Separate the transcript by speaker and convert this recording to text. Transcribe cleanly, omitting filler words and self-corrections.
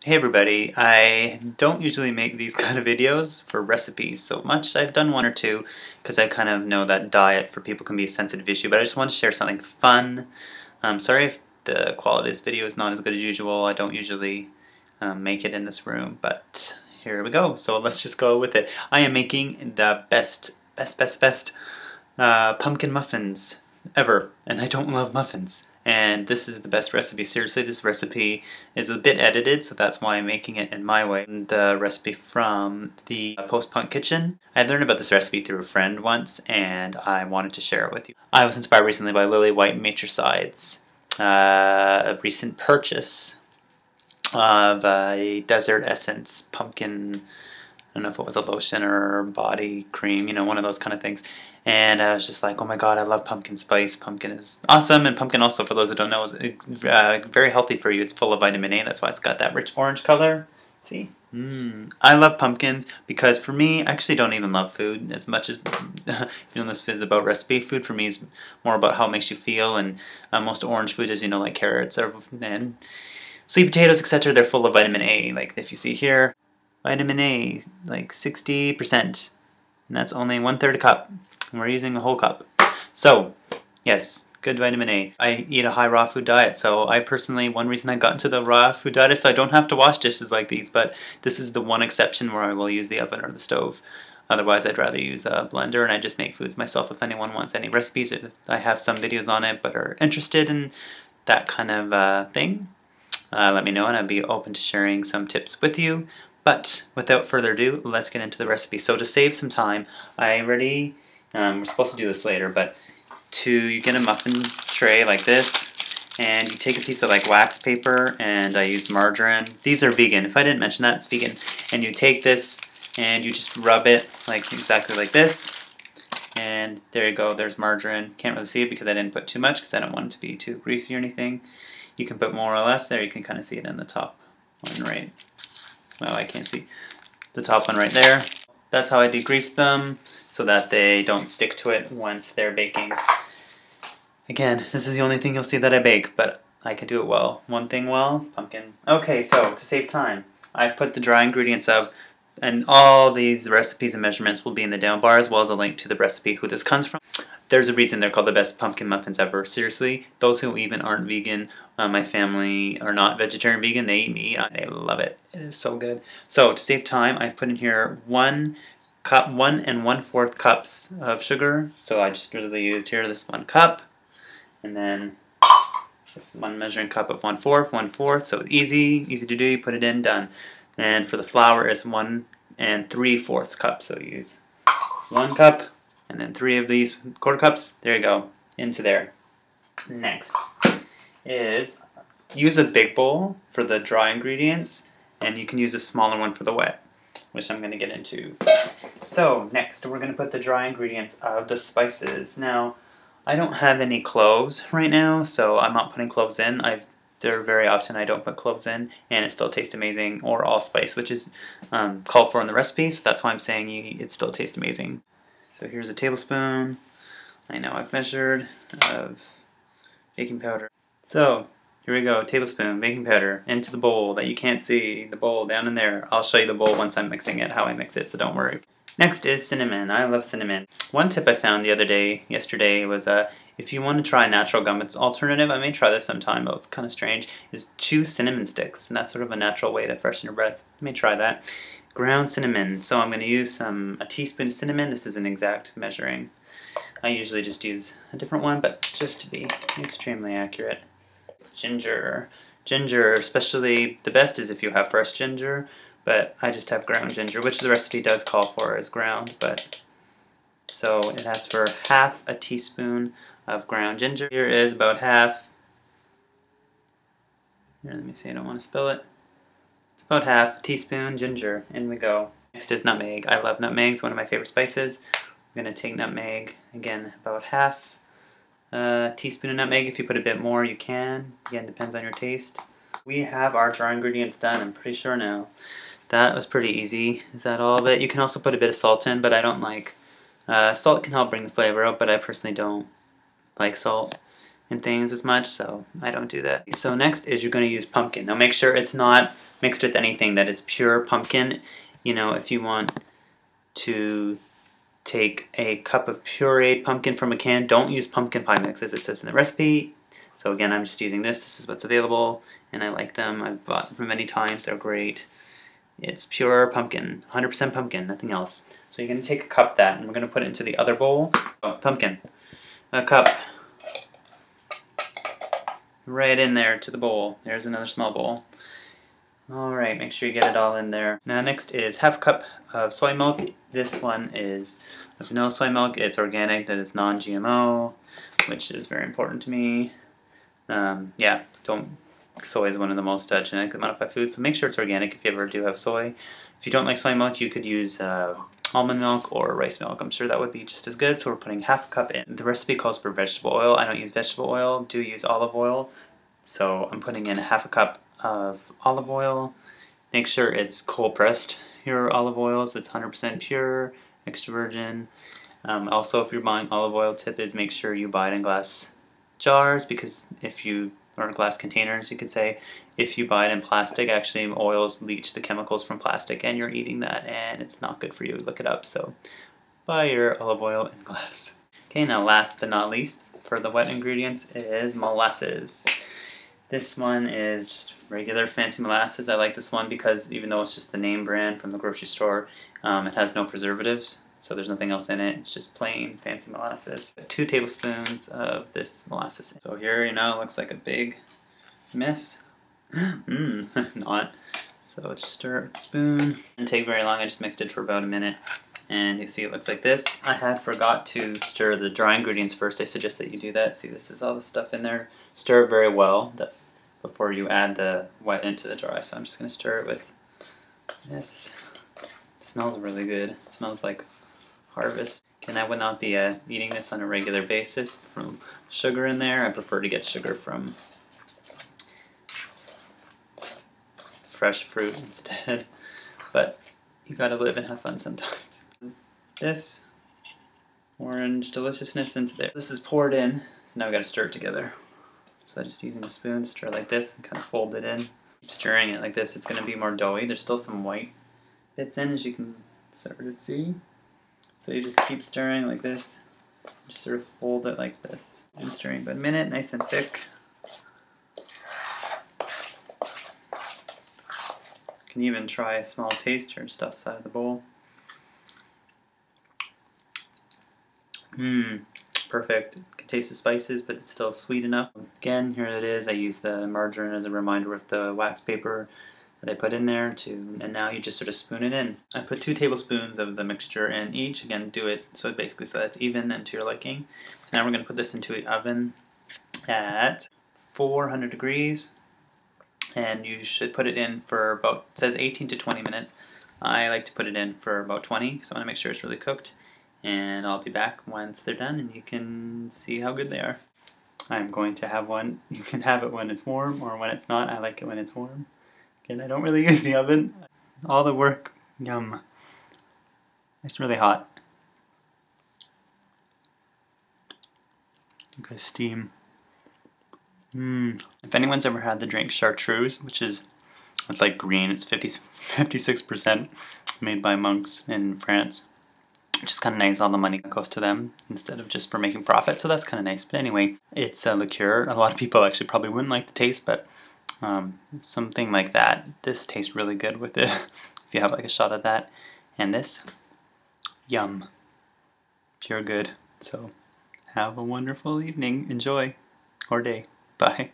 Speaker 1: Hey everybody, I don't usually make these kind of videos for recipes so much. I've done one or two because I kind of know that diet for people can be a sensitive issue, but I just want to share something fun. Sorry if the quality of this video is not as good as usual. I don't usually make it in this room, but here we go. So let's just go with it. I am making the best pumpkin muffins ever, and I don't love muffins. And this is the best recipe. Seriously, this recipe is a bit edited, so that's why I'm making it in my way. The recipe from the Post-Punk Kitchen. I learned about this recipe through a friend once, and I wanted to share it with you. I was inspired recently by Lily White Matricide's a recent purchase of a Desert Essence pumpkin, I don't know if it was a lotion or body cream, you know, one of those kind of things. And I was just like, oh my god, I love pumpkin spice. Pumpkin is awesome, and pumpkin also, for those who don't know, is very healthy for you. It's full of vitamin A, that's why it's got that rich orange color. See? I love pumpkins because for me, I actually don't even love food as much as, you know, this is about recipe. Food for me is more about how it makes you feel, and most orange food, as you know, like carrots and sweet potatoes, etc., they're full of vitamin A. Like if you see here, vitamin A, like 60%, and that's only 1/3 a cup. And we're using a whole cup. So, yes, good vitamin A. I eat a high raw food diet, so I personally, one reason I got into the raw food diet is so I don't have to wash dishes like these, but this is the one exception where I will use the oven or the stove. Otherwise, I'd rather use a blender, and I just make foods myself. If anyone wants any recipes, I have some videos on it, but are interested in that kind of thing, let me know, and I'd be open to sharing some tips with you. But without further ado, let's get into the recipe. So to save some time, I already, we're supposed to do this later, but you get a muffin tray like this, and you take a piece of like wax paper, and I use margarine. These are vegan. If I didn't mention that, it's vegan. And you take this, and you just rub it like exactly like this, and there you go, there's margarine. Can't really see it because I didn't put too much because I don't want it to be too greasy or anything. You can put more or less there. You can kind of see it in the top one right. Well, I can't see the top one right there. That's how I degrease them so that they don't stick to it once they're baking. Again, this is the only thing you'll see that I bake, but I can do it well. One thing well, pumpkin. Okay, so to save time, I've put the dry ingredients of, and all these recipes and measurements will be in the down bar, as well as a link to the recipe, who this comes from. There's a reason they're called the best pumpkin muffins ever. Seriously, those who even aren't vegan, my family are not vegetarian vegan, they eat meat, they love it. It is so good. So to save time, I've put in here 1 and 1/4 cups of sugar. So I just really used here this 1 cup, and then this 1 measuring cup of 1/4, so easy to do. You put it in, done. And for the flour is 1 3/4 cups. So you use 1 cup, and then 3 of these 1/4 cups. There you go, into there. Next is use a big bowl for the dry ingredients, and you can use a smaller one for the wet, which I'm going to get into. So next we're going to put the dry ingredients of the spices. Now I don't have any cloves right now, so I'm not putting cloves in. There very often I don't put cloves in, and it still tastes amazing, or allspice, which is called for in the recipe, so that's why I'm saying it still tastes amazing. So here's a tablespoon. I know I've measured of baking powder. So here we go, tablespoon baking powder into the bowl that you can't see, the bowl down in there. I'll show you the bowl once I'm mixing it, how I mix it, so don't worry. Next is cinnamon. I love cinnamon. One tip I found yesterday was if you want to try a natural gum alternative, I may try this sometime, but it's kind of strange, is chew cinnamon sticks, and that's sort of a natural way to freshen your breath. You may try that. Ground cinnamon. So I'm going to use a teaspoon of cinnamon. This is an exact measuring. I usually just use a different one, but just to be extremely accurate. Ginger. Ginger, especially the best is if you have fresh ginger, but I just have ground ginger, which the recipe does call for as ground, but so it asks for 1/2 teaspoon of ground ginger. Here is about half. Here, let me see, I don't want to spill it. It's about 1/2 teaspoon ginger. In we go. Next is nutmeg. I love nutmeg, it's one of my favorite spices. I'm going to take nutmeg, again, about 1/2 teaspoon of nutmeg. If you put a bit more, you can. Again, depends on your taste. We have our dry ingredients done, I'm pretty sure now. That was pretty easy. Is that all of it? You can also put a bit of salt in, but I don't like. Salt can help bring the flavor out, but I personally don't like salt. and things as much, so I don't do that. So next is you're going to use pumpkin. Now make sure it's not mixed with anything, that is pure pumpkin. You know, if you want to take a cup of pureed pumpkin from a can, don't use pumpkin pie mix as it says in the recipe. So again, I'm just using this. This is what's available, and I like them. I've bought them many times. They're great. It's pure pumpkin, 100% pumpkin, nothing else. So you're going to take a cup of that, and we're going to put it into the other bowl. Oh, pumpkin. A cup. Right in there to the bowl. There's another small bowl. Alright, make sure you get it all in there. Now next is half a cup of soy milk. This one is vanilla soy milk. It's organic, that is non-GMO, which is very important to me. Yeah, soy is one of the most genetically modified foods, so make sure it's organic if you ever do have soy. If you don't like soy milk, you could use almond milk or rice milk. I'm sure that would be just as good, so we're putting half a cup in. The recipe calls for vegetable oil. I don't use vegetable oil, do use olive oil, so I'm putting in half a cup of olive oil. Make sure it's cold pressed, your olive oils. It's 100% pure, extra virgin. Also, if you're buying olive oil, tip is make sure you buy it in glass jars, because or glass containers you could say, if you buy it in plastic, actually oils leach the chemicals from plastic and you're eating that and it's not good for you. Look it up. So buy your olive oil in glass. Okay, now last but not least, for the wet ingredients is molasses. This one is just regular fancy molasses. I like this one because even though it's just the name brand from the grocery store, it has no preservatives, so there's nothing else in it. It's just plain fancy molasses. 2 tablespoons of this molasses. So here, it looks like a big mess. Not. So just stir it with a spoon. Didn't take very long. I just mixed it for about a minute. And you see it looks like this. I had forgot to stir the dry ingredients first. I suggest that you do that. See, this is all the stuff in there. Stir it very well. That's before you add the wet into the dry. So I'm just going to stir it with this. It smells really good. It smells like harvest. And I would not be eating this on a regular basis from sugar in there. I prefer to get sugar from fresh fruit instead. But you gotta live and have fun sometimes. This orange deliciousness into there. This is poured in, so now we gotta stir it together. So just using a spoon, stir like this and kind of fold it in. Keep stirring it like this. It's gonna be more doughy. There's still some white bits in, as you can sort of see. So you just keep stirring like this. Just sort of fold it like this. And stirring about a minute, nice and thick. You can even try a small taster and stuff out of the bowl. Perfect. You can taste the spices, but it's still sweet enough. Again, here it is. I use the margarine as a reminder with the wax paper that I put in there and now you just sort of spoon it in. I put 2 tablespoons of the mixture in each. Again, do it so basically so that's even and to your liking. So now we're going to put this into the oven at 400 degrees. And you should put it in for about, it says 18 to 20 minutes. I like to put it in for about 20, because I want to make sure it's really cooked. And I'll be back once they're done, and you can see how good they are. I'm going to have one. You can have it when it's warm, or when it's not. I like it when it's warm. Again, I don't really use the oven. All the work, yum. It's really hot. Look at the steam. If anyone's ever had the drink chartreuse, it's like green, it's 56% made by monks in France, which is kind of nice. All the money goes to them instead of just for making profit, so that's kind of nice. But anyway, it's a liqueur. A lot of people actually probably wouldn't like the taste, but something like that, this tastes really good with it if you have like a shot of that. And this, yum, pure good. So have a wonderful evening, enjoy, or day. Bye.